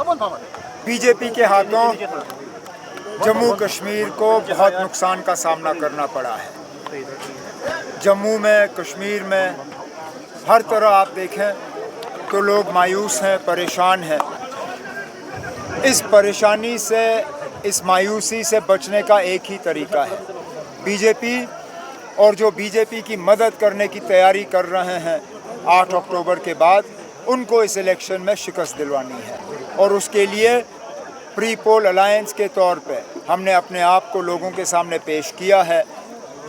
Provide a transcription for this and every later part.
BJP के हाथों जम्मू कश्मीर को बहुत नुकसान का सामना करना पड़ा है। जम्मू में, कश्मीर में हर तरह आप देखें तो लोग मायूस हैं, परेशान हैं। इस परेशानी से, इस मायूसी से बचने का एक ही तरीका है। बीजेपी और जो बीजेपी की मदद करने की तैयारी कर रहे हैं 8 अक्टूबर के बाद, उनको इस इलेक्शन में शिकस्त दिलवानी है। और उसके लिए प्री पोल अलायंस के तौर पे हमने अपने आप को लोगों के सामने पेश किया है,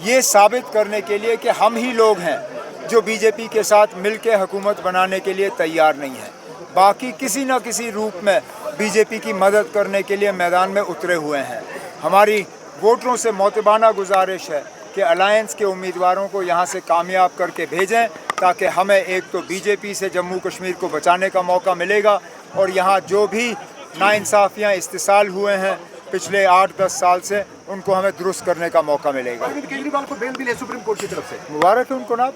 ये साबित करने के लिए कि हम ही लोग हैं जो बीजेपी के साथ मिलकर हुकूमत बनाने के लिए तैयार नहीं है। बाकी किसी न किसी रूप में बीजेपी की मदद करने के लिए मैदान में उतरे हुए हैं। हमारी वोटरों से मोतबाना गुजारिश है कि अलायंस के उम्मीदवारों को यहाँ से कामयाब करके भेजें, ताकि हमें एक तो बीजेपी से जम्मू कश्मीर को बचाने का मौका मिलेगा, और यहाँ जो भी नाइंसाफ़ियाँ इस्तेसाल हुए हैं पिछले 8-10 साल से, उनको हमें दुरुस्त करने का मौका मिलेगा। केजरीवाल को बेल मिले सुप्रीम कोर्ट की तरफ से, मुबारक है उनको ना।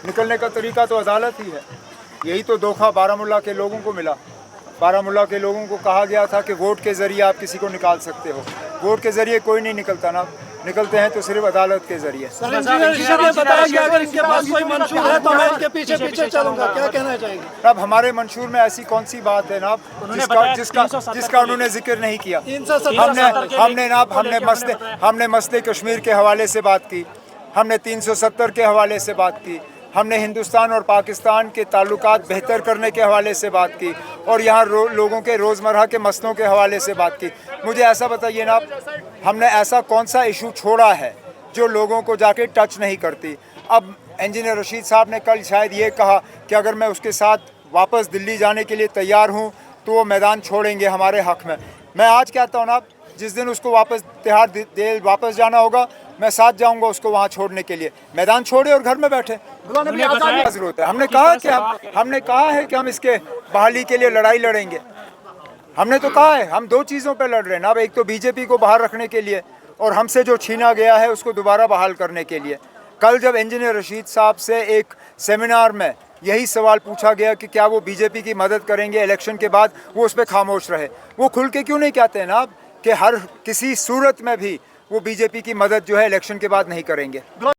निकलने का तरीका तो अदालत ही है। यही तो धोखा बारामूला के लोगों को मिला। बारामूला के लोगों को कहा गया था कि वोट के ज़रिए आप किसी को निकाल सकते हो। वोट के ज़रिए कोई नहीं निकलता ना, निकलते हैं तो सिर्फ अदालत के ज़रिए। बताया कि अगर इनके पास कोई मंशूर है तो मैं इनके पीछे पीछे चलूंगा, क्या कहना चाहेंगे? अब हमारे मंशूर में ऐसी कौन सी बात है ना जिसका उन्होंने जिक्र नहीं किया। हमने मसले कश्मीर के हवाले से बात की, हमने 370 के हवाले से बात की, हमने हिंदुस्तान और पाकिस्तान के ताल्लुकात बेहतर करने के हवाले से बात की, और यहाँ लोगों के रोज़मर्रा के मसलों के हवाले से बात की। मुझे ऐसा बताइए ना, हमने ऐसा कौन सा इशू छोड़ा है जो लोगों को जाके टच नहीं करती। अब इंजीनियर रशीद साहब ने कल शायद ये कहा कि अगर मैं उसके साथ वापस दिल्ली जाने के लिए तैयार हूँ तो वो मैदान छोड़ेंगे हमारे हक़ में। मैं आज कहता हूँ ना, जिस दिन उसको वापस तिहाड़ जेल वापस जाना होगा, मैं साथ जाऊंगा उसको वहाँ छोड़ने के लिए। मैदान छोड़े और घर में बैठे, जरूरत है। हमने कहा है कि हम इसके बहाली के लिए लड़ाई लड़ेंगे। हमने तो कहा है, हम 2 चीज़ों पे लड़ रहे हैं ना। अब एक तो बीजेपी को बाहर रखने के लिए, और हमसे जो छीना गया है उसको दोबारा बहाल करने के लिए। कल जब इंजीनियर रशीद साहब से एक सेमिनार में यही सवाल पूछा गया कि क्या वो बीजेपी की मदद करेंगे इलेक्शन के बाद, वो उस पर खामोश रहे। वो खुल के क्यों नहीं कहते हैं ना कि हर किसी सूरत में भी वो बीजेपी की मदद जो है इलेक्शन के बाद नहीं करेंगे।